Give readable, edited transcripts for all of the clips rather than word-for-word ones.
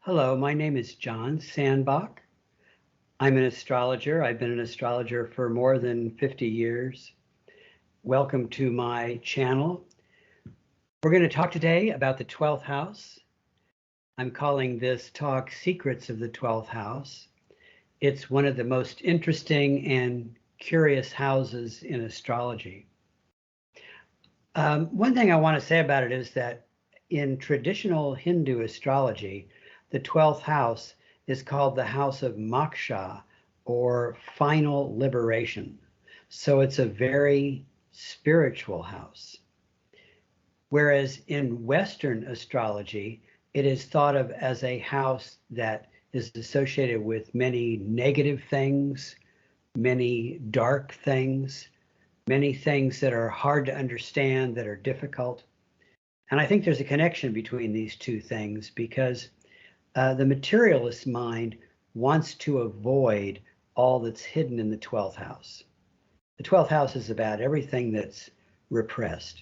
Hello, my name is John Sandbach. I'm an astrologer. I've been an astrologer for more than 50 years. Welcome to my channel. We're going to talk today about the 12th house. I'm calling this talk Secrets of the 12th House. It's one of the most interesting and curious houses in astrology. One thing I want to say about it is that in traditional Hindu astrology, the 12th house is called the house of moksha, or final liberation. So it's a very spiritual house. Whereas in Western astrology, it is thought of as a house that is associated with many negative things, many dark things, many things that are hard to understand, that are difficult. And I think there's a connection between these two things because the materialist mind wants to avoid all that's hidden in the 12th house. The 12th house is about everything that's repressed,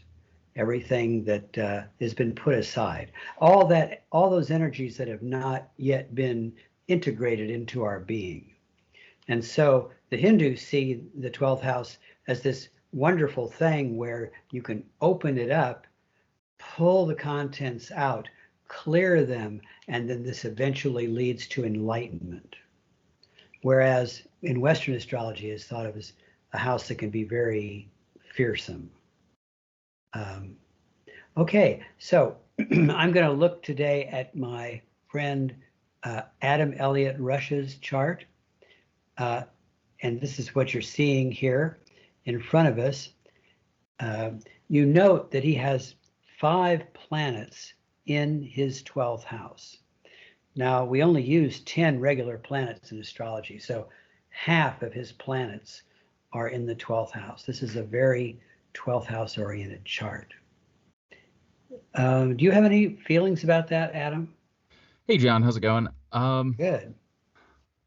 everything that has been put aside, all those energies that have not yet been integrated into our being. And so the Hindus see the 12th house as this wonderful thing where you can open it up, pull the contents out, clear them, and then this eventually leads to enlightenment. Whereas in Western astrology is thought of as a house that can be very fearsome. Okay, so I'm going to look today at my friend Adam Elliott Rush's chart. And this is what you're seeing here in front of us. You note that he has 5 planets in his 12th house. Now, we only use 10 regular planets in astrology, so half of his planets are in the 12th house. This is a very 12th house oriented chart. Do you have any feelings about that, Adam? Hey, John, how's it going? Good.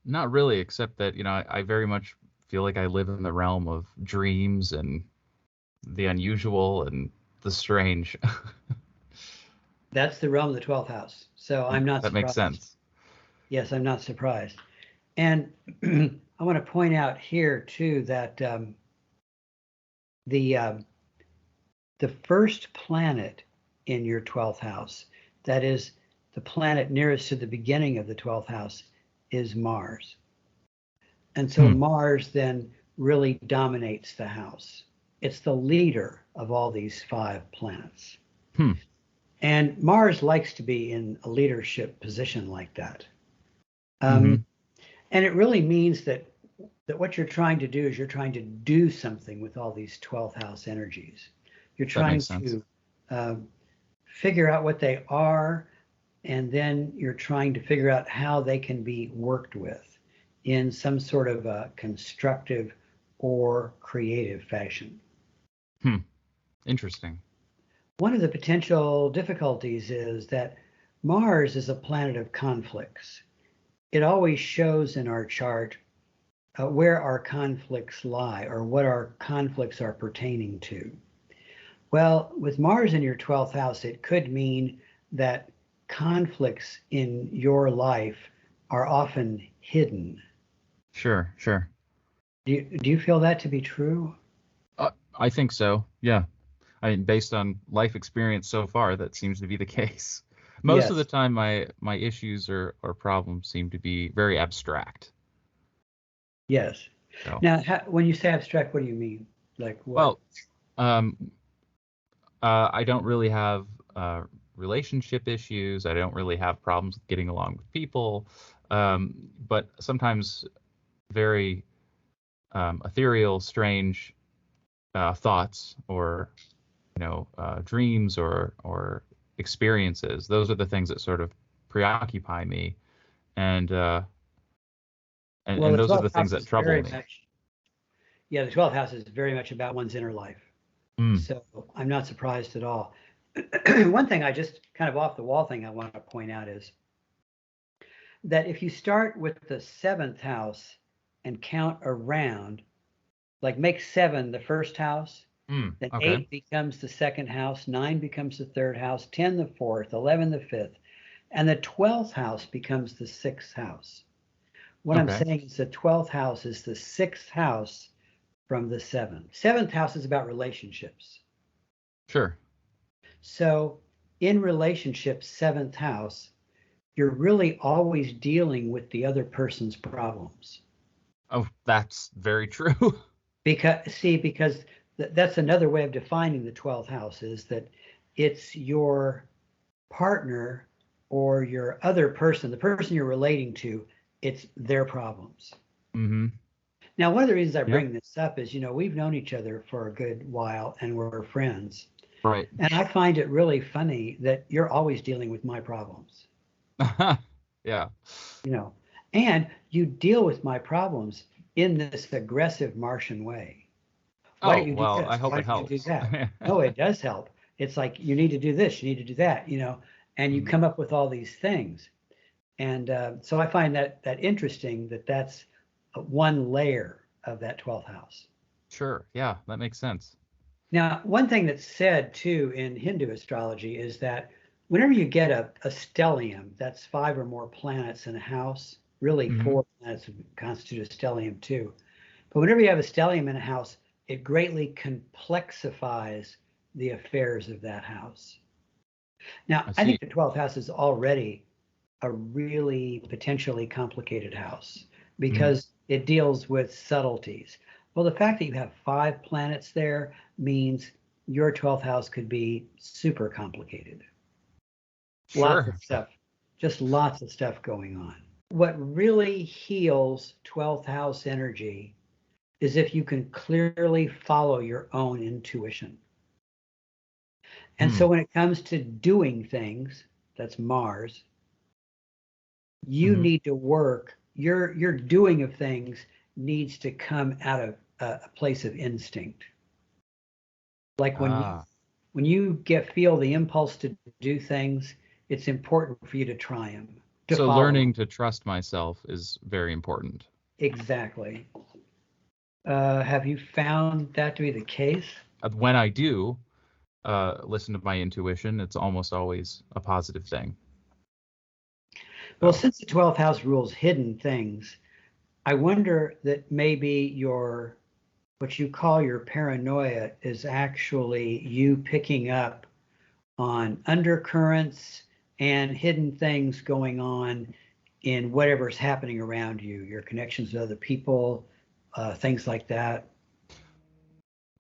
Not really, except that, I very much feel like I live in the realm of dreams and the unusual and the strange. That's the realm of the 12th house. So I'm not That makes surprised. sense. Yes, I'm not surprised. And I want to point out here too that the first planet in your 12th house, that is the planet nearest to the beginning of the 12th house, is Mars. And so Mars then really dominates the house. It's the leader of all these 5 planets. And Mars likes to be in a leadership position like that. And it really means that what you're trying to do is you're trying to do something with all these 12th house energies. You're That trying makes sense. to figure out what they are, and then you're trying to figure out how they can be worked with in some sort of a constructive or creative fashion. Interesting. One of the potential difficulties is that Mars is a planet of conflicts. It always shows in our chart where our conflicts lie or what our conflicts are pertaining to. Well, with Mars in your 12th house, it could mean that conflicts in your life are often hidden. Sure. Do you feel that to be true? I think so. Yeah. I mean, based on life experience so far, that seems to be the case. Most of the Yes. time, my issues or problems seem to be very abstract. Yes. So, Now, when you say abstract, what do you mean? Like what? well, um, I don't really have relationship issues. I don't really have problems with getting along with people. But sometimes very ethereal, strange thoughts or dreams or experiences. Those are the things that sort of preoccupy me, and uh, and Well, and the those are the 12th things house that is trouble very me. much, yeah, the 12th house is very much about one's inner life. Mm, So I'm not surprised at all. One thing I just kind of off the wall thing I want to point out is that if you start with the 7th house and count around, like make 7 the first house, then okay. 8 becomes the second house, 9 becomes the third house, 10 the fourth, 11 the fifth. And the 12th house becomes the 6th house. What I'm Okay. saying is the 12th house is the 6th house from the 7th. 7th house is about relationships. Sure. So in relationships, 7th house, you're really always dealing with the other person's problems. Oh, that's very true. Because that's another way of defining the 12th house is that it's your partner or your other person, the person you're relating to, it's their problems. Mm-hmm. Now, one of the reasons I Yeah. bring this up is, we've known each other for a good while and we're friends. Right. And I find it really funny that you're always dealing with my problems, Yeah. you know, and you deal with my problems in this aggressive Martian way. Why don't Oh, you do well, I this? hope Why it don't you do helps. that? No, it does help. It's like you need to do this, you need to do that, and you Mhm. come up with all these things. And so I find that interesting that that's one layer of that 12th house. Sure. Yeah, that makes sense. Now, one thing that's said too in Hindu astrology is that whenever you get a stellium, that's 5 or more planets in a house, really Hmm. 4 planets would constitute a stellium too. But whenever you have a stellium in a house, it greatly complexifies the affairs of that house. Now, I I think see. the 12th house is already a really potentially complicated house Hmm. because it deals with subtleties. Well, the fact that you have 5 planets there means your 12th house could be super complicated. Lots of Sure. stuff, just lots of stuff going on. What really heals 12th house energy is if you can clearly follow your own intuition. And so Hmm. when it comes to doing things, that's Mars, you Hmm. need to work. Your doing of things needs to come out of a place of instinct. Like Ah. when you feel the impulse to do things, it's important for you to try them, to So follow learning them. to trust myself is very important. Exactly. Have you found that to be the case? When I do listen to my intuition, it's almost always a positive thing. Well, So, since the 12th house rules hidden things, I wonder that maybe what you call your paranoia is actually you picking up on undercurrents and hidden things going on in whatever's happening around you, your connections with other people, things like that.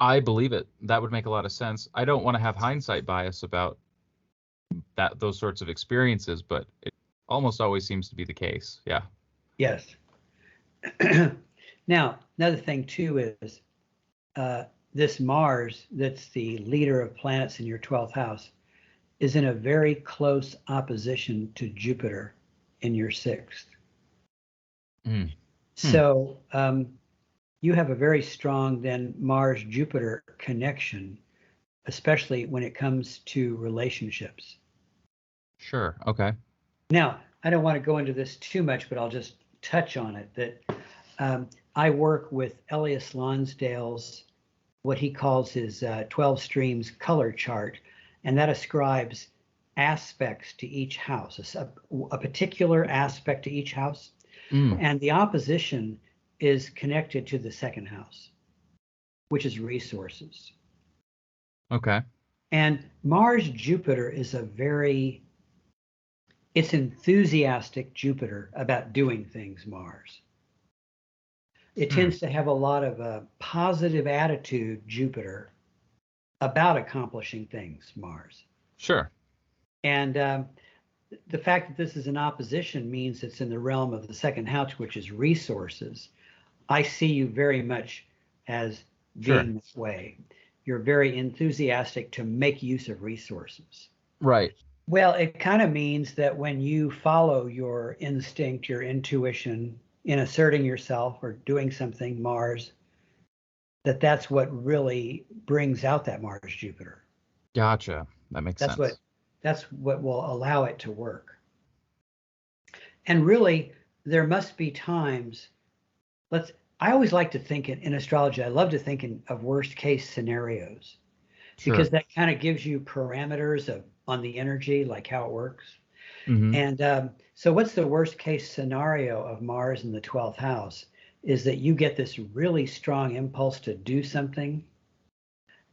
I believe it. That would make a lot of sense. I don't want to have hindsight bias about those sorts of experiences, but it almost always seems to be the case. Yeah. Yes. Now, another thing too is uh, this Mars, that's the leader of planets in your 12th house, is in a very close opposition to Jupiter in your 6th. Mm. Hmm. So you have a very strong then Mars Jupiter connection, especially when it comes to relationships. Sure. Okay. Now, I don't want to go into this too much, but I'll just touch on it that I work with Elias Lonsdale's, what he calls his 12 streams color chart, and that ascribes aspects to each house, a particular aspect to each house. Mm. And the opposition is connected to the second house, which is resources. Okay. And Mars Jupiter is it's enthusiastic Jupiter about doing things, Mars. It Hmm. tends to have a lot of a positive attitude, Jupiter, about accomplishing things, Mars. Sure. And the fact that this is an opposition means it's in the realm of the second house, which is resources. I see you very much as Sure. being this way. You're very enthusiastic to make use of resources. Right. Well, it kind of means that when you follow your instinct, your intuition in asserting yourself or doing something, Mars, that's what really brings out that Mars Jupiter. Gotcha. That makes That's what sense. that's what will allow it to work. And really, there must be times. Let's. I always like to think in astrology. I love to think of worst case scenarios because Sure. that kind of gives you parameters of on the energy, like how it works. Mm-hmm. And so what's the worst case scenario of Mars in the 12th house is that you get this really strong impulse to do something,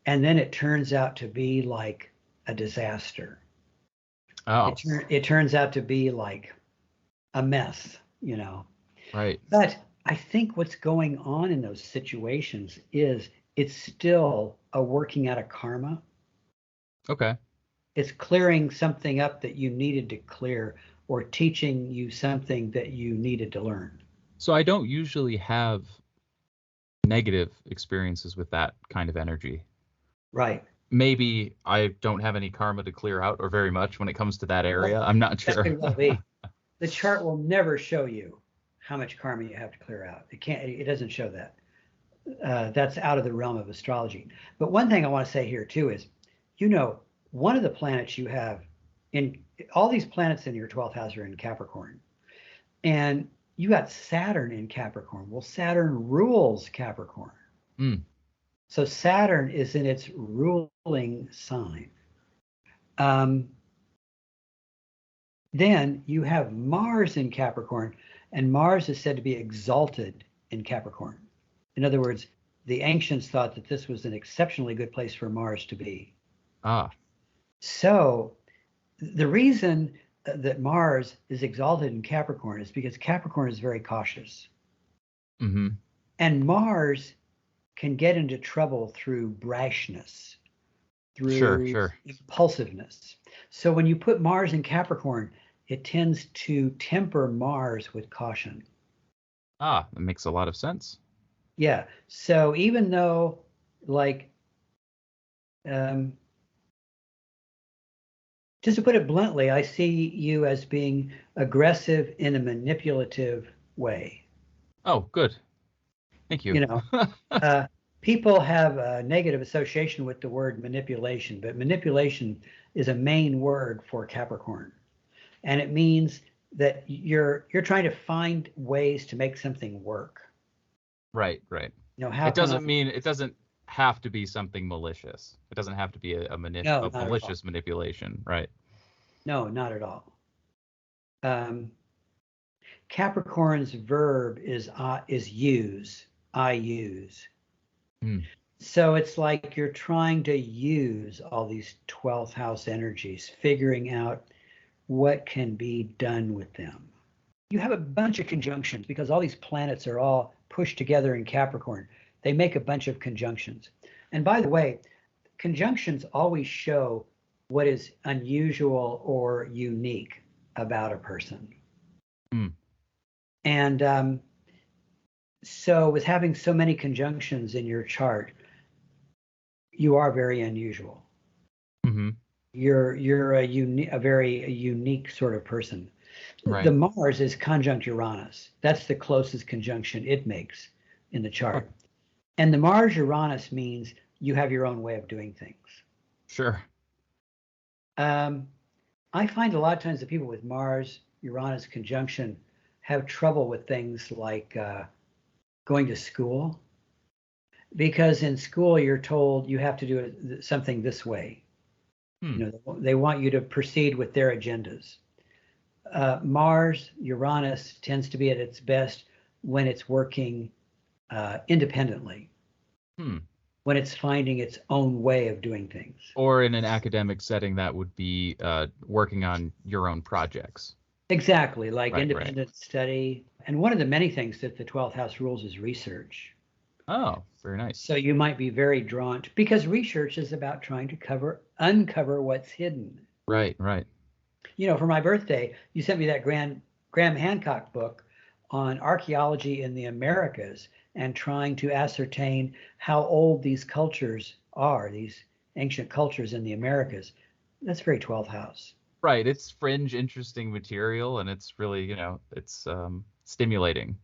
and then it turns out to be like a disaster. Oh, It turns out to be like a mess, right. But I think what's going on in those situations is it's still a working out of karma. Okay. It's clearing something up that you needed to clear or teaching you something that you needed to learn. So I don't usually have negative experiences with that kind of energy. Right. Maybe I don't have any karma to clear out or very much when it comes to that area. Well, I'm not that sure. could well be. The chart will never show you how much karma you have to clear out. It doesn't show that. That's out of the realm of astrology. But one thing I want to say here too is, one of the planets you have in all these planets in your 12th house are in Capricorn. And you got Saturn in Capricorn. Well, Saturn rules Capricorn. Mm. So Saturn is in its ruling sign. Um, then you have Mars in Capricorn, and Mars is said to be exalted in Capricorn. In other words, the ancients thought that this was an exceptionally good place for Mars to be. Ah. So the reason that Mars is exalted in Capricorn is because Capricorn is very cautious. Mm-hmm. And Mars can get into trouble through brashness, Sure, through sure. impulsiveness. So when you put Mars in Capricorn, it tends to temper Mars with caution. Ah, that makes a lot of sense. Yeah. So even though, like, um, just to put it bluntly, I see you as being aggressive in a manipulative way. Oh, good. Thank you. You know, uh, People have a negative association with the word manipulation, but manipulation is a main word for Capricorn, and it means that you're trying to find ways to make something work. Right, right. How It can I? doesn't mean it doesn't have to be something malicious. It doesn't have to be No, a not at all. malicious manipulation, right? No, not at all. Um, Capricorn's verb is use. I use. Mm. So it's like you're trying to use all these 12th house energies, figuring out what can be done with them. You have a bunch of conjunctions because all these planets are all pushed together in Capricorn. They make a bunch of conjunctions. And by the way, conjunctions always show what is unusual or unique about a person. Mm. And so, with having so many conjunctions in your chart, you are very unusual. Mm-hmm. You're a very unique sort of person. The Right. Mars is conjunct Uranus. That's the closest conjunction it makes in the Huh. chart. And the Mars Uranus means you have your own way of doing things. Sure. Um, I find a lot of times that people with Mars Uranus conjunction have trouble with things like going to school, because in school you're told you have to do something this way. Hmm. They want you to proceed with their agendas. Mars Uranus tends to be at its best when it's working independently, Hmm. when it's finding its own way of doing things. Or in an academic setting, that would be working on your own projects. Exactly, like Right, right. independent study. And one of the many things that the 12th house rules is research. Oh, very nice. So you might be very drawn to, because research is about trying to uncover what's hidden. Right, right. For my birthday, you sent me that Graham Hancock book on archaeology in the Americas and trying to ascertain how old these cultures are, these ancient cultures in the Americas. That's very 12th house. Right. It's fringe, interesting material, and it's really, it's stimulating.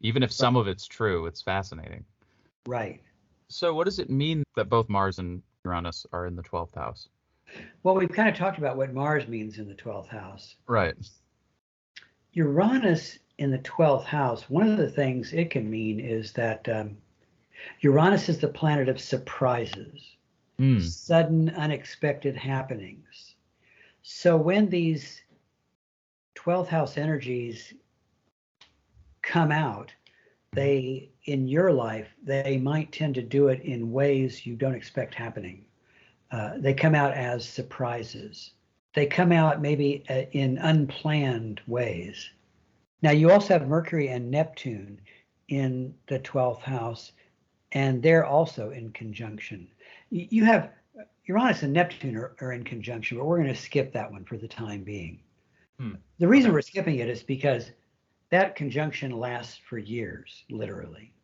Even if some of it's true, it's fascinating. Right. So, what does it mean that both Mars and Uranus are in the 12th house? Well, we've kind of talked about what Mars means in the 12th house. Right. Uranus in the 12th house, one of the things it can mean is that Uranus is the planet of surprises, Mm. sudden, unexpected happenings. So when these 12th house energies come out, they, in your life, they might tend to do it in ways you don't expect happening. They come out as surprises. They come out maybe in unplanned ways. Now, you also have Mercury and Neptune in the 12th house, and they're also in conjunction. You have Uranus and Neptune are in conjunction, but we're going to skip that one for the time being. The reason we're skipping it is because that conjunction lasts for years, literally.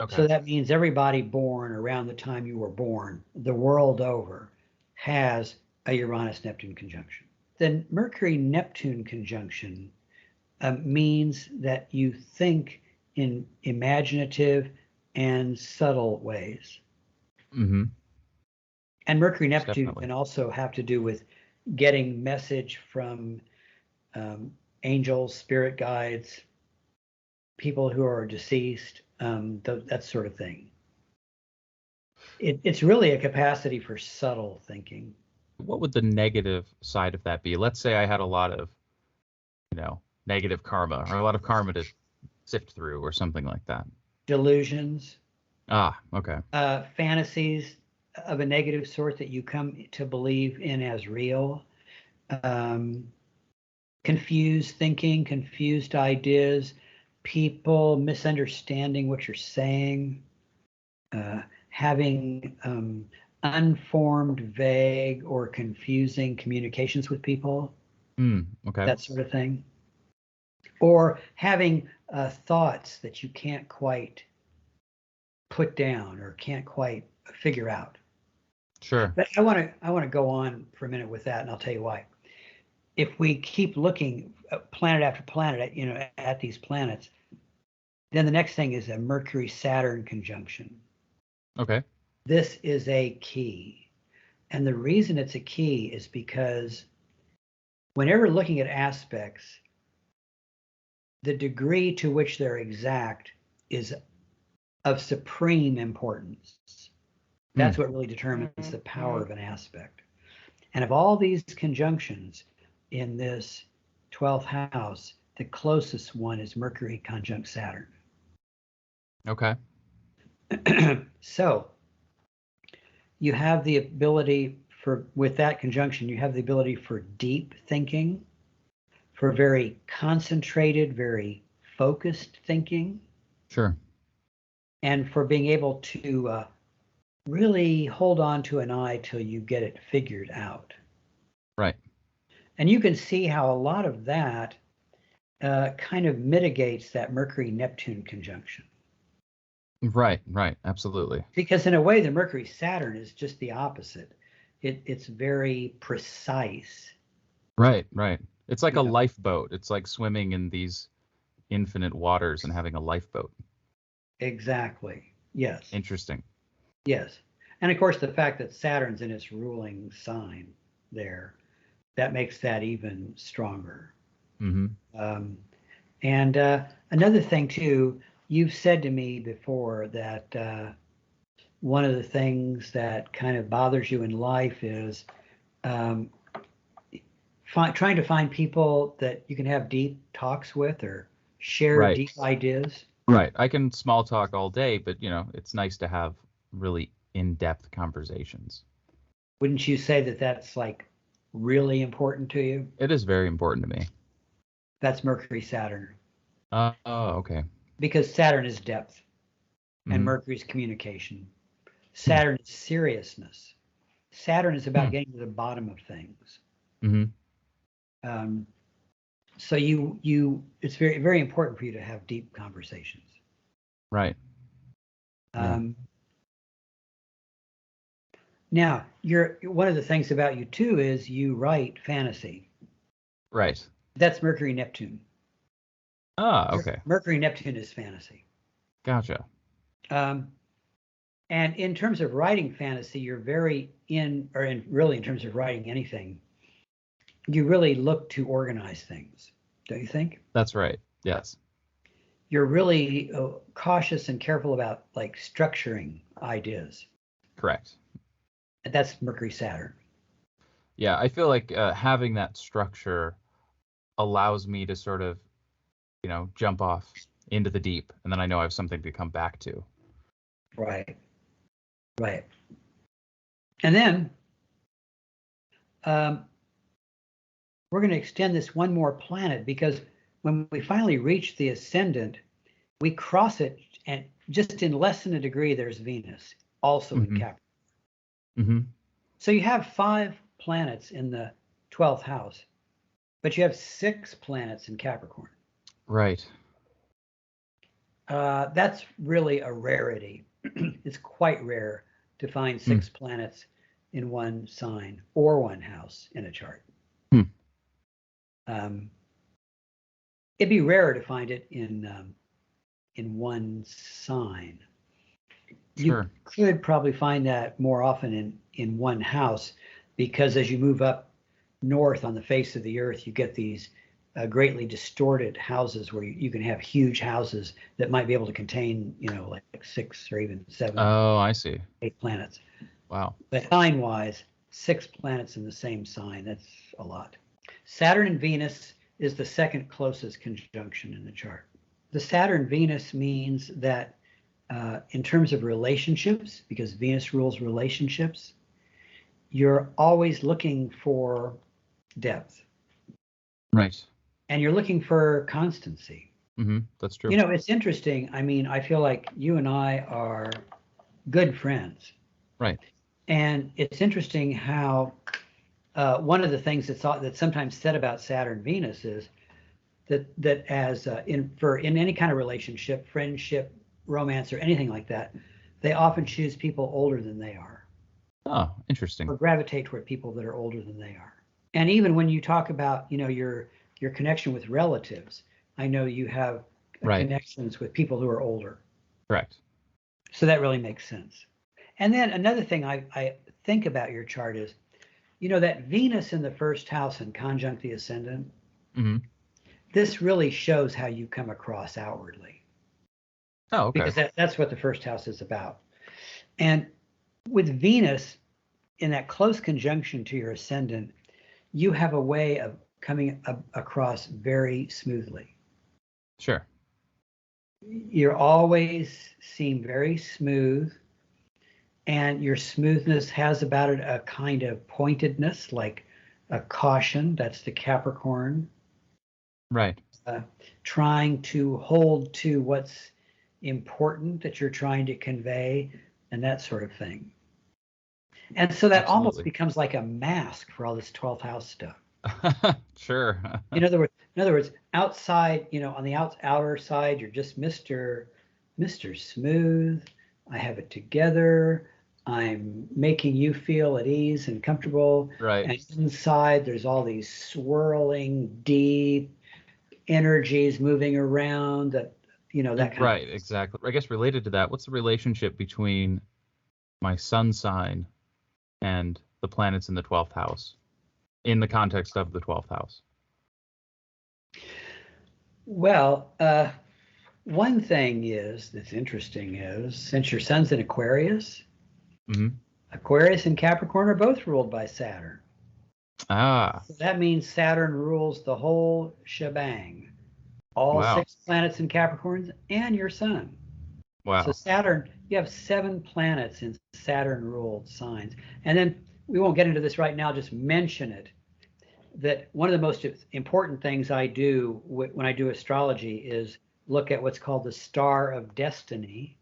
Okay. So that means everybody born around the time you were born, the world over, has a Uranus-Neptune conjunction. The Mercury-Neptune conjunction means that you think in imaginative and subtle ways. Mm-hmm. And Mercury-Neptune can also have to do with getting message from angels, spirit guides, people who are deceased, that sort of thing. It's really a capacity for subtle thinking. What would the negative side of that be? Let's say I had a lot of, negative karma, or a lot of karma to sift through, or something like that. Delusions. Okay. Fantasies of a negative sort that you come to believe in as real. Confused thinking, confused ideas, people misunderstanding what you're saying, having unformed, vague, or confusing communications with people. Okay. That sort of thing. Or having thoughts that you can't quite put down or can't quite figure out. Sure. But I want to go on for a minute with that, and I'll tell you why. If we keep looking planet after planet, at these planets, then the next thing is a Mercury-Saturn conjunction. Okay. This is a key. And the reason it's a key is because whenever looking at aspects, the degree to which they're exact is of supreme importance. That's what really determines the power of an aspect. And of all these conjunctions in this 12th house, the closest one is Mercury conjunct Saturn. Okay. So you have the ability with that conjunction, you have the ability for deep thinking, for very concentrated, very focused thinking. Sure. And for being able to really hold on to an eye till you get it figured out. Right. And you can see how a lot of that kind of mitigates that Mercury-Neptune conjunction. Right, absolutely. Because in a way, the Mercury-Saturn is just the opposite. It's very precise. Right. It's like a lifeboat. It's like swimming in these infinite waters and having a lifeboat. Exactly. Yes. Interesting. Yes. And of course, the fact that Saturn's in its ruling sign there, that makes that even stronger. Mm-hmm. And another thing, too, you've said to me before that one of the things that kind of bothers you in life is trying to find people that you can have deep talks with or share deep ideas. Right. I can small talk all day, but, it's nice to have really in-depth conversations. Wouldn't you say that that's like really important to you? It is very important to me. That's Mercury-Saturn. Oh, okay. Because Saturn is depth and Mercury's communication. Saturn is seriousness. Saturn is about getting to the bottom of things. So it's very, very important for you to have deep conversations. Right. Now, one of the things about you too is you write fantasy. Right. That's Mercury-Neptune. Okay. Mercury-Neptune is fantasy. Gotcha. And in terms of writing fantasy, you're really in terms of writing anything, you really look to organize things, don't you think? That's right. Yes. You're really cautious and careful about like structuring ideas. Correct. And that's Mercury-Saturn. Yeah, I feel like having that structure allows me to sort of, jump off into the deep, and then I know I have something to come back to. Right. Right. And then we're going to extend this one more planet, because when we finally reach the ascendant, we cross it, and just in less than a degree, there's Venus, also in Capricorn. Mm-hmm. So you have 5 planets in the 12th house, but you have 6 planets in Capricorn. Right. That's really a rarity. It's quite rare to find 6 planets in one sign or one house in a chart. It'd be rarer to find it in one sign. Sure. You could probably find that more often in one house, because as you move up north on the face of the earth, you get these greatly distorted houses where you can have huge houses that might be able to contain, like 6 or even 7. Oh, I see. 8 planets. Wow. But sign-wise, 6 planets in the same sign, that's a lot. Saturn and Venus is the second closest conjunction in the chart. The Saturn-Venus means that in terms of relationships, because Venus rules relationships, you're always looking for depth. Right. And you're looking for constancy. That's true. It's interesting. I mean, I feel like you and I are good friends. Right. And it's interesting how one of the things that's sometimes said about Saturn Venus is that as in any kind of relationship, friendship, romance, or anything like that, they often choose people older than they are. Oh, interesting. Or gravitate toward people that are older than they are. And even when you talk about your connection with relatives, I know you have connections with people who are older. Correct. So that really makes sense. And then another thing I think about your chart is, that Venus in the first house and conjunct the ascendant, this really shows how you come across outwardly. Oh, okay. Because that's what the first house is about. And with Venus in that close conjunction to your ascendant, you have a way of coming across very smoothly. Sure. You always seem very smooth, and your smoothness has about it a kind of pointedness, like a caution. That's the Capricorn. Right. Trying to hold to what's important that you're trying to convey, and that sort of thing. And so that almost becomes like a mask for all this 12th house stuff. Sure. In other words, outside, on the outer side, you're just Mr. Smooth. I have it together. I'm making you feel at ease and comfortable. Right. And inside, there's all these swirling, deep energies moving around that kind of. Right, exactly. I guess related to that, what's the relationship between my sun sign and the planets in the 12th house in the context of the 12th house? Well, one thing that's interesting is, since your sun's in Aquarius, Aquarius and Capricorn are both ruled by Saturn. So that means Saturn rules the whole shebang. All 6 planets in Capricorn and your sun. Wow. So Saturn, you have 7 planets in Saturn-ruled signs. And then we won't get into this right now, just mention it, that one of the most important things I do when I do astrology is look at what's called the star of destiny,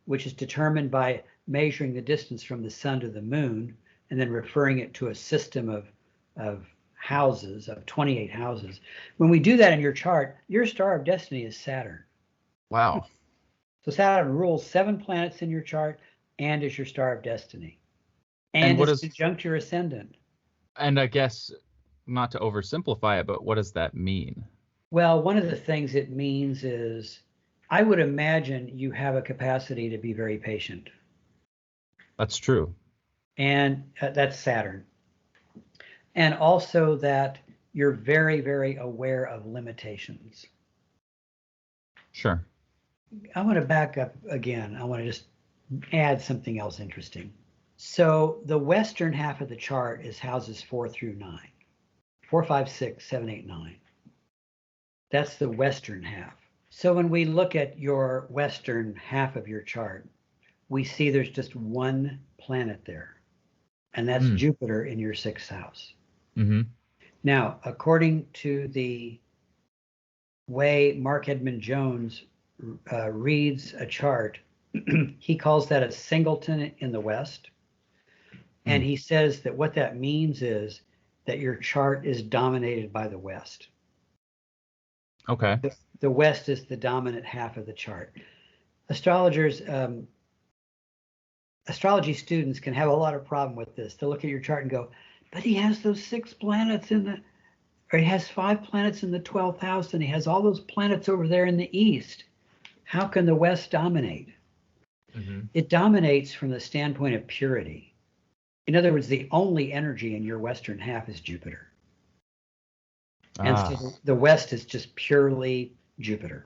which is determined by measuring the distance from the sun to the moon and then referring it to a system of houses, of 28 houses. When we do that in your chart, your star of destiny is Saturn. Wow. So Saturn rules 7 planets in your chart and is your star of destiny. And is conjunct your ascendant. And I guess, not to oversimplify it, but what does that mean? Well, one of the things it means is, I would imagine you have a capacity to be very patient. That's true. And that's Saturn. And also that you're very, very aware of limitations. Sure. I want to back up again. I want to just add something else interesting. So the western half of the chart is houses 4 through 9. 4, 5, 6, 7, 8, 9. That's the western half. So when we look at your western half of your chart, we see there's just one planet there, and that's Mm. Jupiter in your sixth house. Mm-hmm. Now, according to the way Mark Edmund Jones reads a chart, he calls that a singleton in the west. And Mm. he says that what that means is that your chart is dominated by the west. Okay. The west is the dominant half of the chart. Astrologers, astrology students can have a lot of problem with this. They'll look at your chart and go, but he has those 6 planets in the, or he has 5 planets in the 12th house, and he has all those planets over there in the east. How can the west dominate? Mm-hmm. It dominates from the standpoint of purity. In other words, the only energy in your western half is Jupiter. And so the west is just purely Jupiter.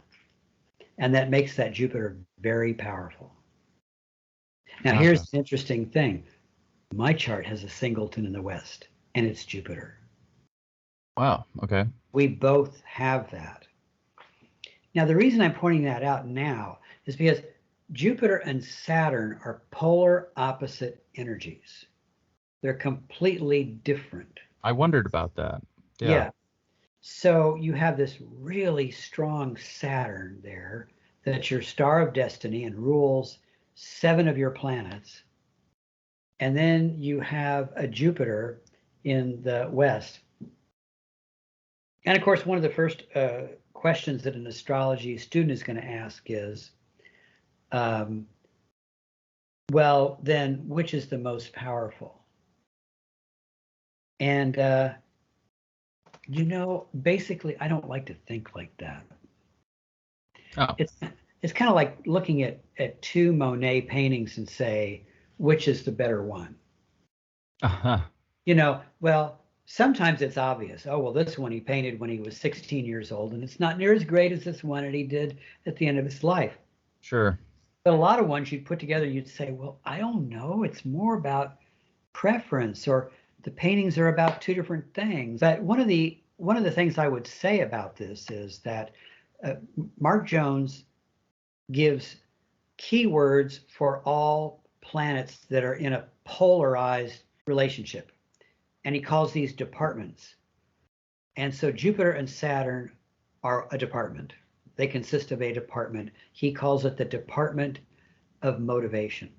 And that makes that Jupiter very powerful. Now, Gotcha. here's the interesting thing. My chart has a singleton in the west, and it's Jupiter. Wow. Okay. We both have that. Now, the reason I'm pointing that out now is because Jupiter and Saturn are polar opposite energies. They're completely different. I wondered about that. Yeah. So you have this really strong Saturn there that's your star of destiny and rules 7 of your planets. And then you have a Jupiter in the west. And of course, one of the first questions that an astrology student is going to ask is, well, then which is the most powerful? And basically, I don't like to think like that. Oh. It's kind of like looking at 2 Monet paintings and say, which is the better one? Uh-huh. Well, sometimes it's obvious. Oh, well, this one he painted when he was 16 years old, and it's not near as great as this one that he did at the end of his life. Sure. But a lot of ones you'd put together, you'd say, well, I don't know. It's more about preference, or the paintings are about 2 different things. But one of the things I would say about this is that Mark Jones gives keywords for all planets that are in a polarized relationship. And he calls these departments. And so Jupiter and Saturn are a department. They consist of a department. He calls it the department of motivation.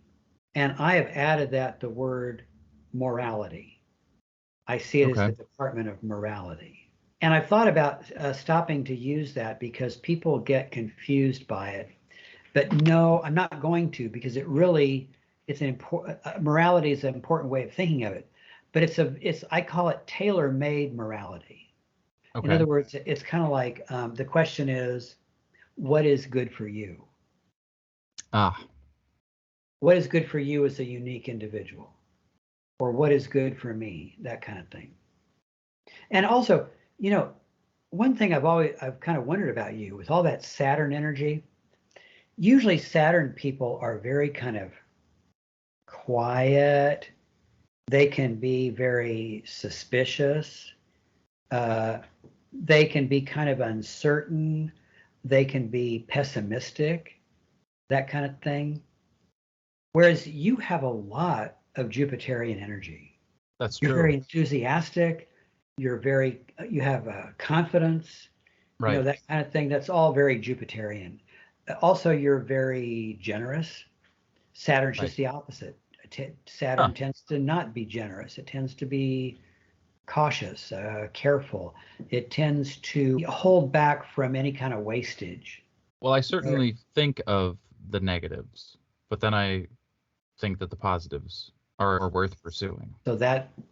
And I have added the word morality. I see it as the department of morality. And I've thought about stopping to use that because people get confused by it. But no, I'm not going to, because it's an important, morality is an important way of thinking of it. But I call it tailor-made morality. Okay. In other words, it's kind of like the question is, what is good for you? What is good for you as a unique individual? Or what is good for me? That kind of thing. And also, one thing I've kind of wondered about you with all that Saturn energy. Usually Saturn people are very kind of quiet. They can be very suspicious. They can be kind of uncertain. They can be pessimistic, that kind of thing. Whereas you have a lot of Jupiterian energy. That's true. You're very enthusiastic. You have confidence, right. That kind of thing. That's all very Jupiterian. Also, you're very generous. Saturn's just the opposite. Saturn tends to not be generous. It tends to be cautious, careful. It tends to hold back from any kind of wastage. Well, I certainly think of the negatives, but then I think that the positives are worth pursuing. So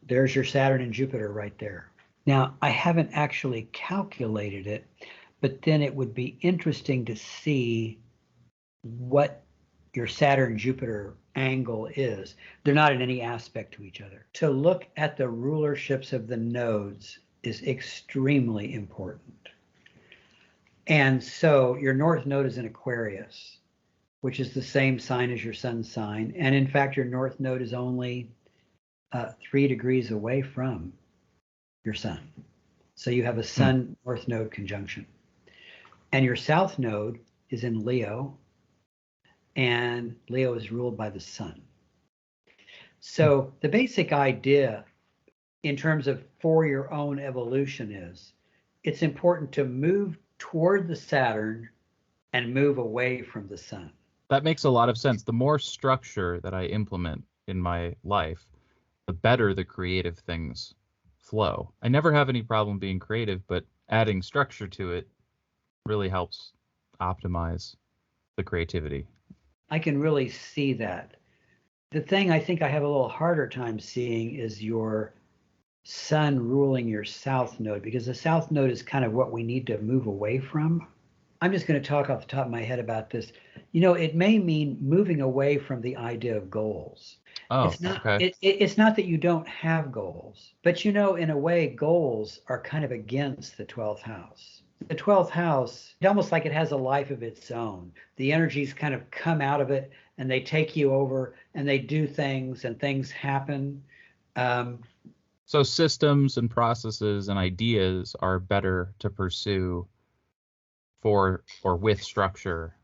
there's your Saturn and Jupiter right there. Now, I haven't actually calculated it, but then it would be interesting to see what your Saturn-Jupiter angle is. They're not in any aspect to each other. To look at the rulerships of the nodes is extremely important. And so your north node is in Aquarius, which is the same sign as your sun sign. And in fact, your north node is only 3 degrees away from your sun. So you have a sun north node conjunction. And your south node is in Leo, and Leo is ruled by the sun. So the basic idea in terms of for your own evolution is it's important to move toward the Saturn and move away from the sun. That makes a lot of sense. The more structure that I implement in my life, the better the creative things flow. I never have any problem being creative, but adding structure to it really helps optimize the creativity. I can really see that. The thing I think I have a little harder time seeing is your sun ruling your south node, because the south node is kind of what we need to move away from. I'm just going to talk off the top of my head about this. It may mean moving away from the idea of goals. Oh, It's not okay. it's not that you don't have goals, but in a way, goals are kind of against the 12th house. The 12th house, it's almost like it has a life of its own. The energies kind of come out of it and they take you over and they do things and things happen. So systems and processes and ideas are better to pursue for or with structure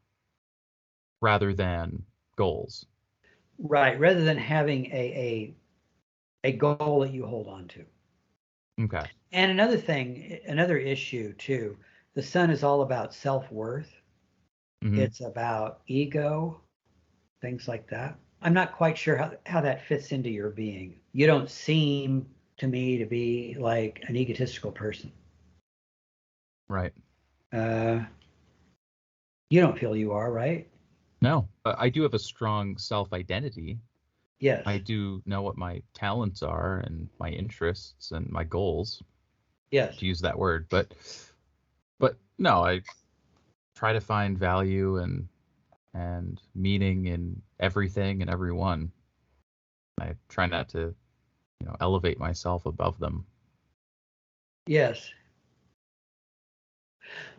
rather than goals. Right, rather than having a goal that you hold on to. Okay. And another issue too, the sun is all about self-worth. Mm-hmm. It's about ego, things like that. I'm not quite sure how that fits into your being. You don't seem to me to be like an egotistical person. Right. You don't feel you are, right? No, I do have a strong self-identity. Yes. I do know what my talents are and my interests and my goals, Yes. to use that word. But no, I try to find value and meaning in everything and everyone. I try not to, elevate myself above them. Yes.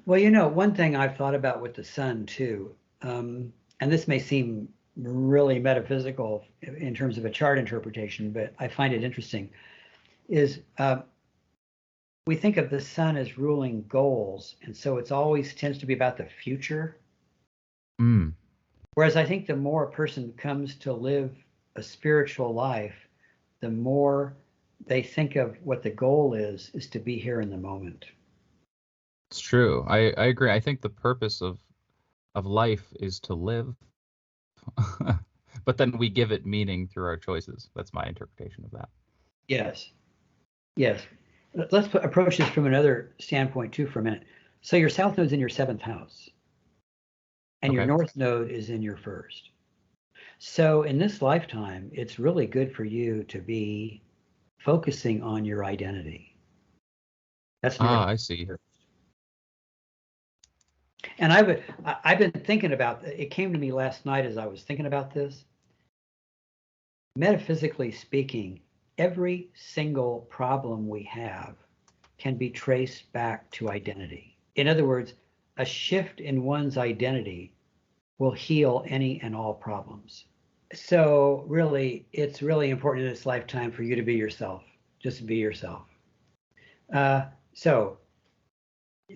Well, one thing I've thought about with the sun too, and this may seem really metaphysical in terms of a chart interpretation, but I find it interesting, is we think of the sun as ruling goals, and so it's always tends to be about the future. Mm. Whereas I think the more a person comes to live a spiritual life, the more they think of what the goal is to be here in the moment. It's true. I agree. I think the purpose of life is to live, but then we give it meaning through our choices. That's my interpretation of that. Yes. Yes. Let's approach this from another standpoint too for a minute. So your south node is in your seventh house, and your Okay. north node is in your first. So in this lifetime, it's really good for you to be focusing on your identity. That's north. I see. And I've been thinking about it. Came to me last night as I was thinking about this. Metaphysically speaking, every single problem we have can be traced back to identity. In other words, a shift in one's identity will heal any and all problems. So really, it's really important in this lifetime for you to be yourself. Just be yourself. So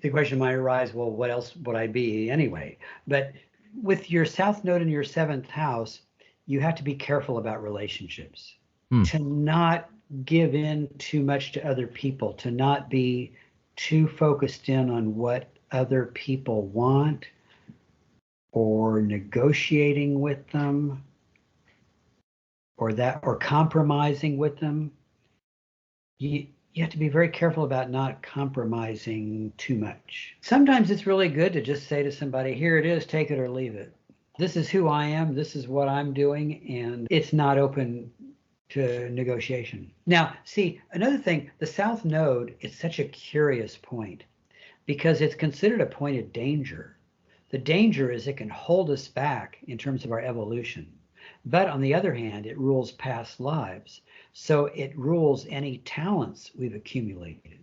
the question might arise, well, what else would I be anyway? But with your south node in your seventh house, you have to be careful about relationships, to not give in too much to other people, to not be too focused in on what other people want or negotiating with them or compromising with them. You have to be very careful about not compromising too much. Sometimes it's really good to just say to somebody, here it is, take it or leave it. This is who I am, this is what I'm doing, and it's not open to negotiation. Now, see, another thing, the south node is such a curious point because it's considered a point of danger. The danger is it can hold us back in terms of our evolution. But on the other hand, it rules past lives. So it rules any talents we've accumulated.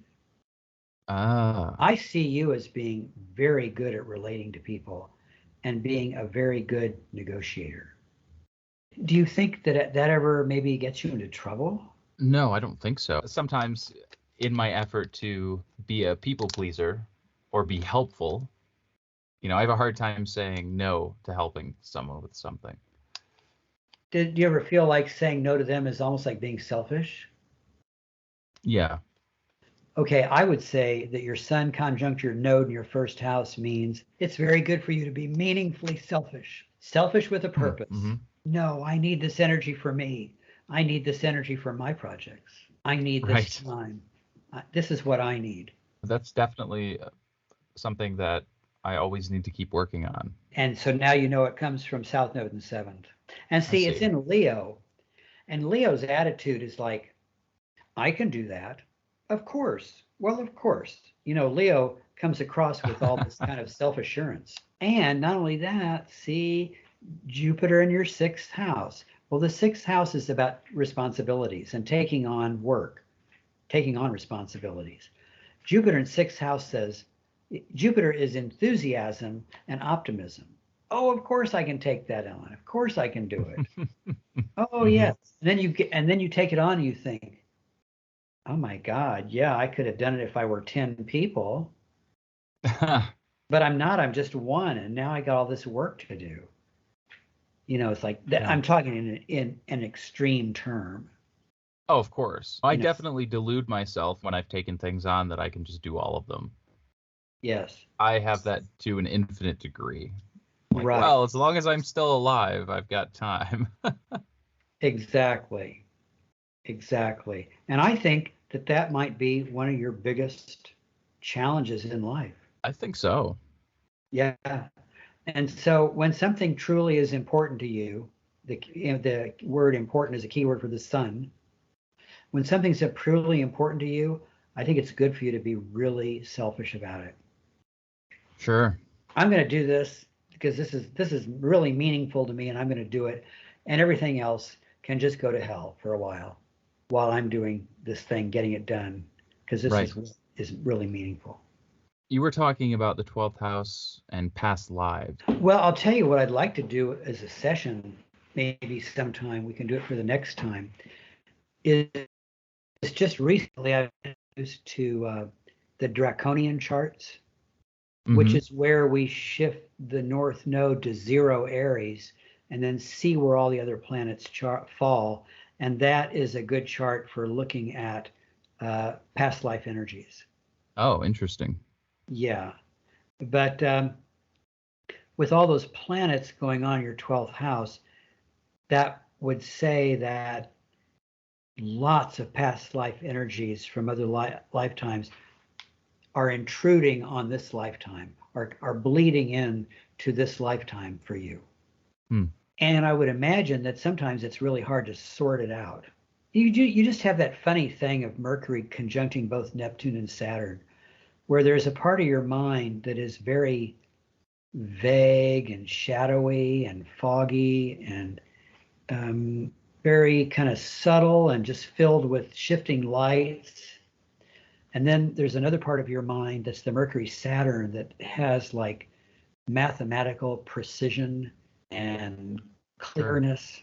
I see you as being very good at relating to people and being a very good negotiator. Do you think that ever maybe gets you into trouble? No, I don't think so. Sometimes in my effort to be a people pleaser or be helpful, I have a hard time saying no to helping someone with something. Did you ever feel like saying no to them is almost like being selfish? Yeah. Okay, I would say that your sun conjunct your node in your first house means it's very good for you to be meaningfully selfish, selfish with a purpose. Mm-hmm. No, I need this energy for me. I need this energy for my projects. I need this Right. time. This is what I need. That's definitely something that I always need to keep working on. And so now you know it comes from South Node and seventh. And I see, it's see. in Leo. And Leo's attitude is like, I can do that. Of course. Well, of course. Leo comes across with all this kind of self-assurance. And not only that, see Jupiter in your sixth house. Well, the sixth house is about responsibilities and taking on work, taking on responsibilities. Jupiter in sixth house says Jupiter is enthusiasm and optimism. Oh, of course I can take that on. Of course I can do it. Oh, Mm-hmm. yes. And then you take it on and you think, oh my God, yeah, I could have done it if I were 10 people, but I'm not. I'm just one. And now I got all this work to do. It's like that. Yeah. I'm talking in an extreme term. Oh, of course. I You know, definitely delude myself when I've taken things on that I can just do all of them. yes, I have that to an infinite degree. Like, right. well, as long as I'm still alive, I've got time. Exactly. Exactly. And I think that that might be one of your biggest challenges in life. I think so. Yeah. And so when something truly is important to you, the word important is a key word for the sun. When something's truly important to you, I think it's good for you to be really selfish about it. Sure. I'm going to do this because this is really meaningful to me, and I'm going to do it, and everything else can just go to hell for a while I'm doing this thing, getting it done, because this Right. is really meaningful. You were talking about the 12th house and past lives. Well, I'll tell you what I'd like to do as a session, maybe sometime we can do it for the next time. Is just recently I've used to the draconian charts, which Mm-hmm. is where we shift the north node to 0 Aries and then see where all the other planets fall. And that is a good chart for looking at past life energies. Oh, interesting. Yeah. But with all those planets going on in your 12th house, that would say that lots of past life energies from other lifetimes are intruding on this lifetime, are bleeding in to this lifetime for you. Hmm. And I would imagine that sometimes it's really hard to sort it out. You just have that funny thing of Mercury conjuncting both Neptune and Saturn, where there's a part of your mind that is very vague and shadowy and foggy and very kind of subtle and just filled with shifting lights. And then there's another part of your mind that's the Mercury Saturn that has like mathematical precision and Sure. clearness.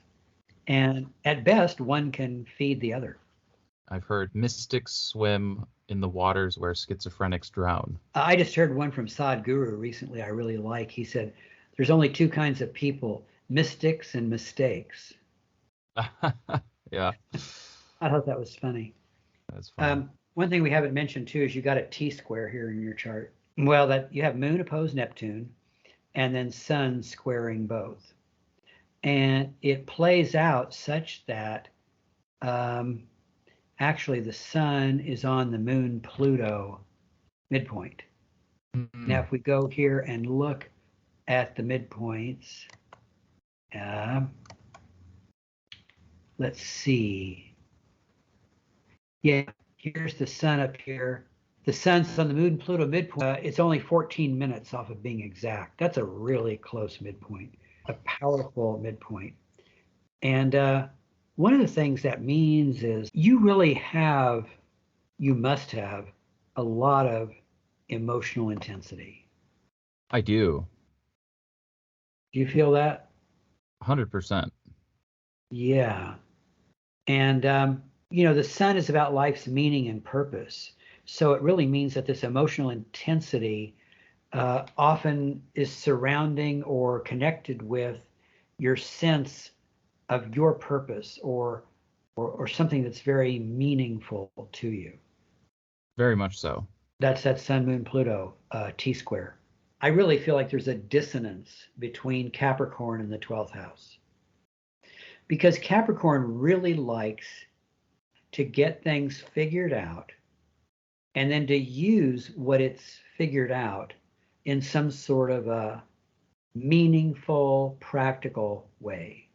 And at best, one can feed the other. I've heard mystics swim in the waters where schizophrenics drown. I just heard one from Sadhguru recently I really like. He said, there's only two kinds of people, mystics and mistakes. Yeah, I thought that was funny. that's funny. One thing we haven't mentioned too is you got a T square here in your chart. Well, that you have Moon opposed Neptune and then Sun squaring both. And it plays out such that actually the Sun is on the Moon Pluto midpoint. Now, Mm-hmm. if we go here and look at the midpoints, let's see. Yeah, here's the Sun up here. The Sun's on the Moon Pluto midpoint. It's only 14 minutes off of being exact. That's a really close midpoint, a powerful midpoint. And one of the things that means is you must have a lot of emotional intensity. I do. Do you feel that? 100%. Yeah. And, the sun is about life's meaning and purpose. So it really means that this emotional intensity often is surrounding or connected with your sense of your purpose or something that's very meaningful to you. Very much so. That's that Sun Moon Pluto T square. I really feel like there's a dissonance between Capricorn and the 12th house because Capricorn really likes to get things figured out and then to use what it's figured out in some sort of a meaningful, practical way.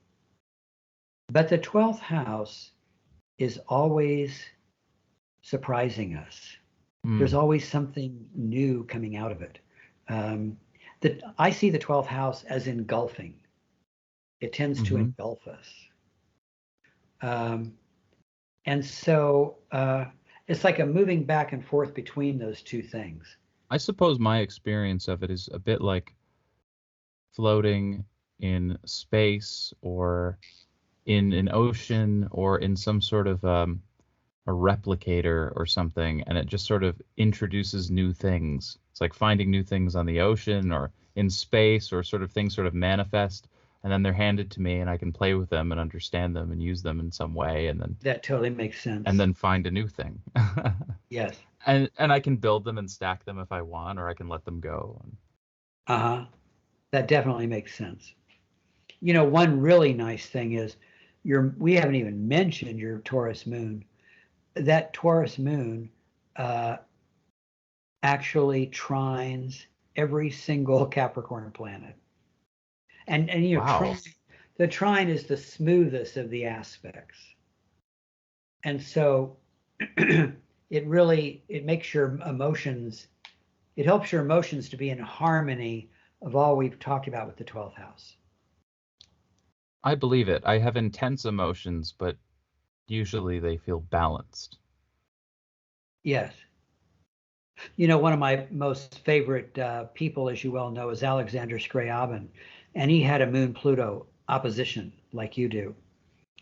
But the 12th house is always surprising us. There's always something new coming out of it. I see the 12th house as engulfing. It tends to engulf us. And so it's like a moving back and forth between those two things. I suppose my experience of it is a bit like floating in space or in an ocean or in some sort of a replicator or something, and it just sort of introduces new things. It's like finding new things on the ocean or in space, or sort of things sort of manifest, and then they're handed to me and I can play with them and understand them and use them in some way, and then that totally makes sense. And then find a new thing. Yes. And I can build them and stack them if I want, or I can let them go. Uh-huh. That definitely makes sense. You know, one really nice thing is we haven't even mentioned your Taurus moon. That Taurus moon actually trines every single Capricorn planet. And you know, wow. The trine is the smoothest of the aspects. And so it makes your emotions, it helps your emotions to be in harmony of all we've talked about with the 12th house. I believe it. I have intense emotions, but usually they feel balanced. Yes. You know, one of my most favorite people, as you well know, is Alexander Scriabin, and he had a Moon Pluto opposition like you do.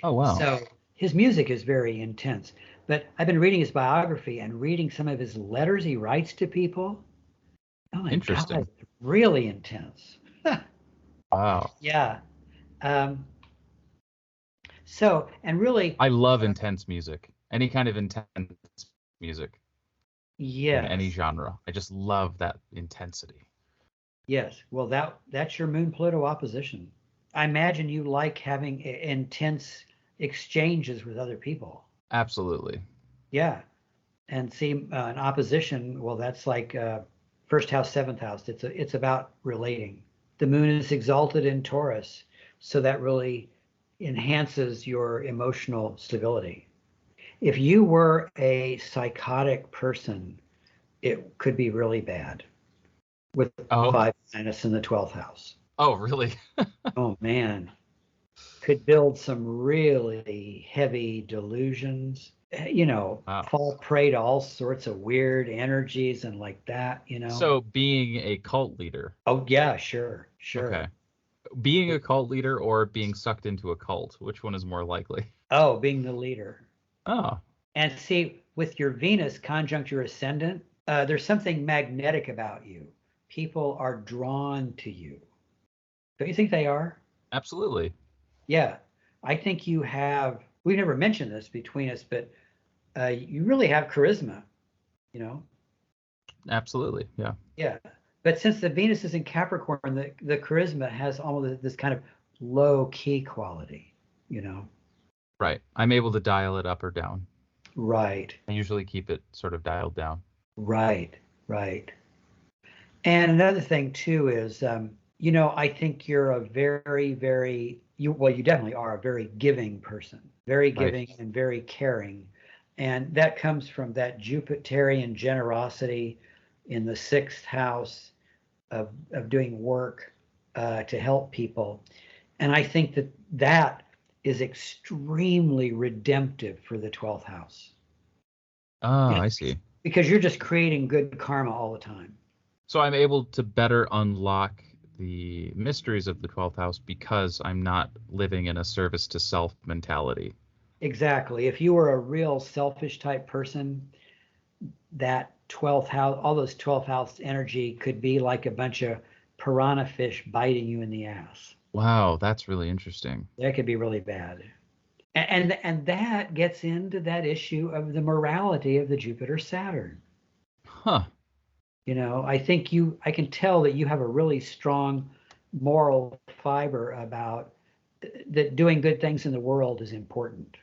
Oh, wow. So his music is very intense. But I've been reading his biography and reading some of his letters he writes to people. Oh my Interesting. God, really intense. Wow. Yeah. So, and really, I love intense music. Any kind of intense music. yes. In any genre. I just love that intensity. Yes. Well, that's your Moon Pluto opposition. I imagine you like having intense exchanges with other people. Absolutely. Yeah. And see, an opposition, well, that's like first house, seventh house. It's about relating. The moon is exalted in Taurus, so that really enhances your emotional stability. If you were a psychotic person, it could be really bad with 5 minus in the 12th house. Oh, really? Oh man, could build some really heavy delusions. You know, Wow. fall prey to all sorts of weird energies and like that, you know. So being a cult leader. Oh yeah, sure. Okay. Being a cult leader or being sucked into a cult, which one is more likely? Oh, being the leader. Oh. And see, with your Venus conjunct your ascendant, there's something magnetic about you. People are drawn to you. Don't you think they are? Absolutely. Yeah. I think you have, we've never mentioned this between us, but you really have charisma, you know? Absolutely. Yeah. Yeah. But since the Venus is in Capricorn, the charisma has almost this kind of low key quality, you know? Right. I'm able to dial it up or down. Right. I usually keep it sort of dialed down. Right. And another thing too is, you know, I think you're a very, you definitely are a very giving person, very giving and very caring. And that comes from that Jupiterian generosity in the 6th house of doing work to help people. And I think that is extremely redemptive for the 12th house. Oh, I see. Because you're just creating good karma all the time. So I'm able to better unlock the mysteries of the 12th house because I'm not living in a service to self mentality. Exactly. If you were a real selfish type person, that 12th house, all those 12th house energy could be like a bunch of piranha fish biting you in the ass. Wow, that's really interesting. That could be really bad. And that gets into that issue of the morality of the Jupiter Saturn. Huh. I can tell that you have a really strong moral fiber about that doing good things in the world is important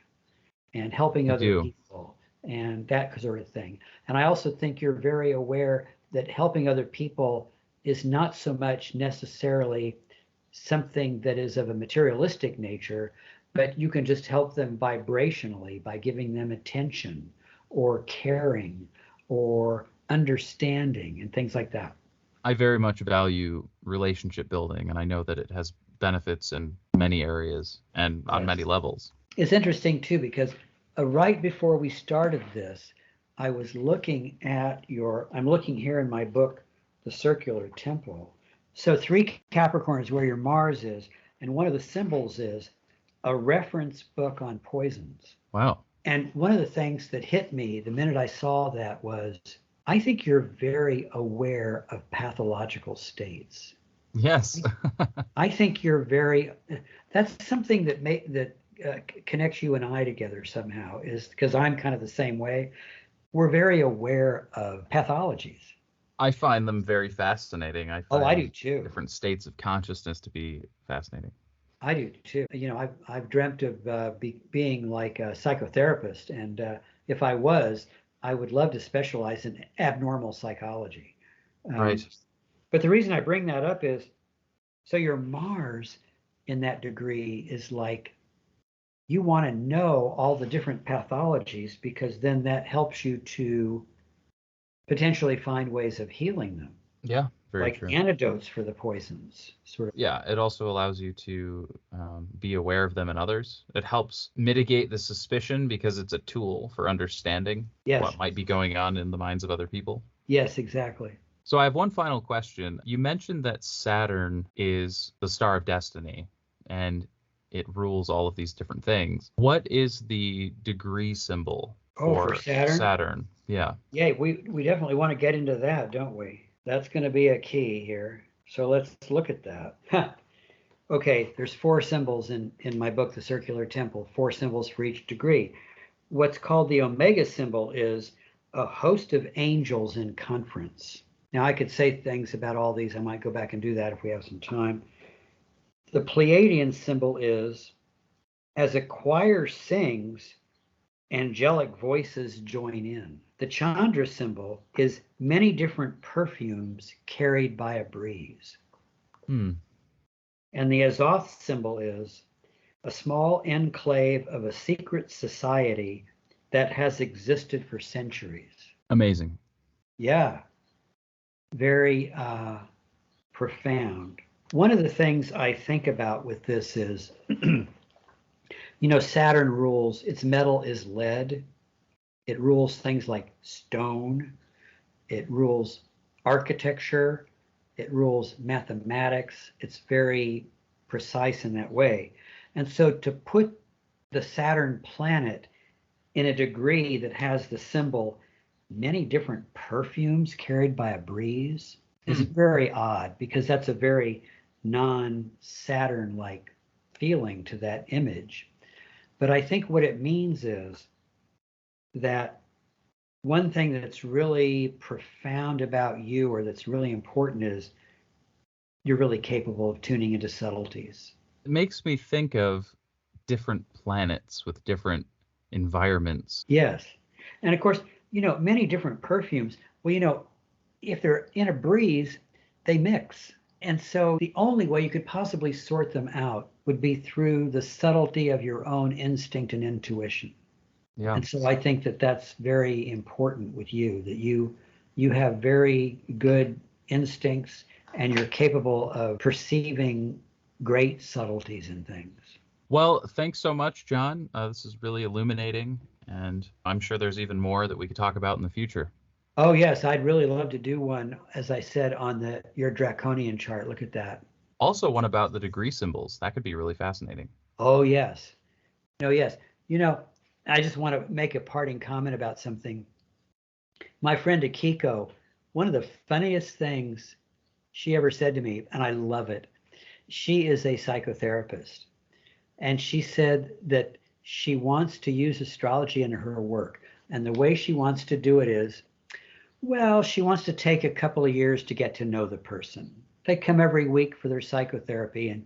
and helping I other do. people and that sort of thing. And I also think you're very aware that helping other people is not so much necessarily something that is of a materialistic nature, but you can just help them vibrationally by giving them attention or caring or understanding and things like that. I very much value relationship building, and I know that it has benefits in many areas and on many Yes. levels. It's interesting too because right before we started this, I was looking I'm looking here in my book, The Circular Temple. So three Capricorn is where your Mars is, and one of the symbols is a reference book on poisons. Wow. And one of the things that hit me the minute I saw that was, I think you're very aware of pathological states. Yes. I think that's something that connects you and I together somehow, is because I'm kind of the same way. We're very aware of pathologies. I find them very fascinating. I Oh, I do find too. different states of consciousness to be fascinating. I do too. I've dreamt of being like a psychotherapist, and if I was, I would love to specialize in abnormal psychology. Um, Right. but the reason I bring that up is, so your Mars in that degree is like, you want to know all the different pathologies because then that helps you to potentially find ways of healing them, Yeah, very like true. antidotes for the poisons, sort of. Yeah, it also allows you to be aware of them in others. It helps mitigate the suspicion because it's a tool for understanding Yes, what might be going on in the minds of other people. yes, exactly. So I have one final question. You mentioned that Saturn is the star of destiny and it rules all of these different things. What is the degree symbol Oh, for for Saturn? Saturn? Yeah. Yeah, we definitely want to get into that, don't we? That's going to be a key here. So let's look at that. Okay, there's four symbols in my book, The Circular Temple, four symbols for each degree. What's called the Omega symbol is a host of angels in conference. Now, I could say things about all these. I might go back and do that if we have some time. The Pleiadian symbol is, as a choir sings, angelic voices join in. The Chandra symbol is many different perfumes carried by a breeze. Hmm. And the Azoth symbol is a small enclave of a secret society that has existed for centuries. Amazing. Yeah, very profound. One of the things I think about with this is, Saturn rules, its metal is lead. It rules things like stone. It rules architecture. It rules mathematics. It's very precise in that way. And so to put the Saturn planet in a degree that has the symbol many different perfumes carried by a breeze is very odd because that's a very non-Saturn like feeling to that image. But I think what it means is that one thing that's really profound about you or that's really important is you're really capable of tuning into subtleties. It makes me think of different planets with different environments. Yes. And of course, many different perfumes. Well, if they're in a breeze, they mix. And so the only way you could possibly sort them out would be through the subtlety of your own instinct and intuition. Yeah. And so I think that that's very important with you, that you have very good instincts and you're capable of perceiving great subtleties in things. Well, thanks so much, John. This is really illuminating, and I'm sure there's even more that we could talk about in the future. Oh yes, I'd really love to do one, as I said, on your draconian chart. Look at that. Also, one about the degree symbols. That could be really fascinating. Oh yes. No, yes. I just want to make a parting comment about something. My friend Akiko, one of the funniest things she ever said to me, and I love it, she is a psychotherapist. And she said that she wants to use astrology in her work. And the way she wants to do it is, well, she wants to take a couple of years to get to know the person. They come every week for their psychotherapy, and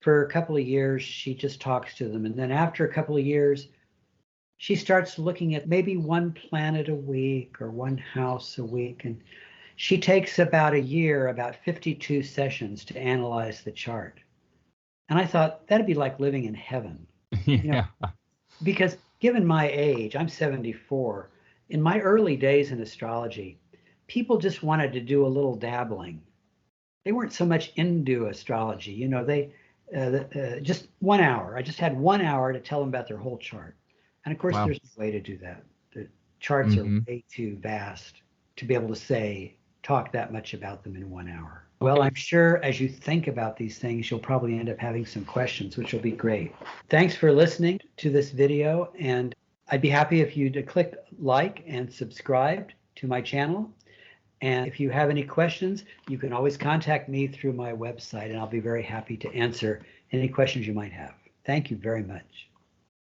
for a couple of years, she just talks to them. And then after a couple of years, she starts looking at maybe one planet a week or one house a week. And she takes about a year, about 52 sessions to analyze the chart. And I thought that'd be like living in heaven, you know, Yeah. because given my age, I'm 74. In my early days in astrology, people just wanted to do a little dabbling. They weren't so much into astrology. They just 1 hour. I just had 1 hour to tell them about their whole chart. And of course, Wow. there's no way to do that. The charts are Hmm. way too vast to be able to talk that much about them in 1 hour. Well, Okay. I'm sure as you think about these things, you'll probably end up having some questions, which will be great. Thanks for listening to this video, and I'd be happy if you'd click like and subscribe to my channel. And if you have any questions, you can always contact me through my website, and I'll be very happy to answer any questions you might have. Thank you very much.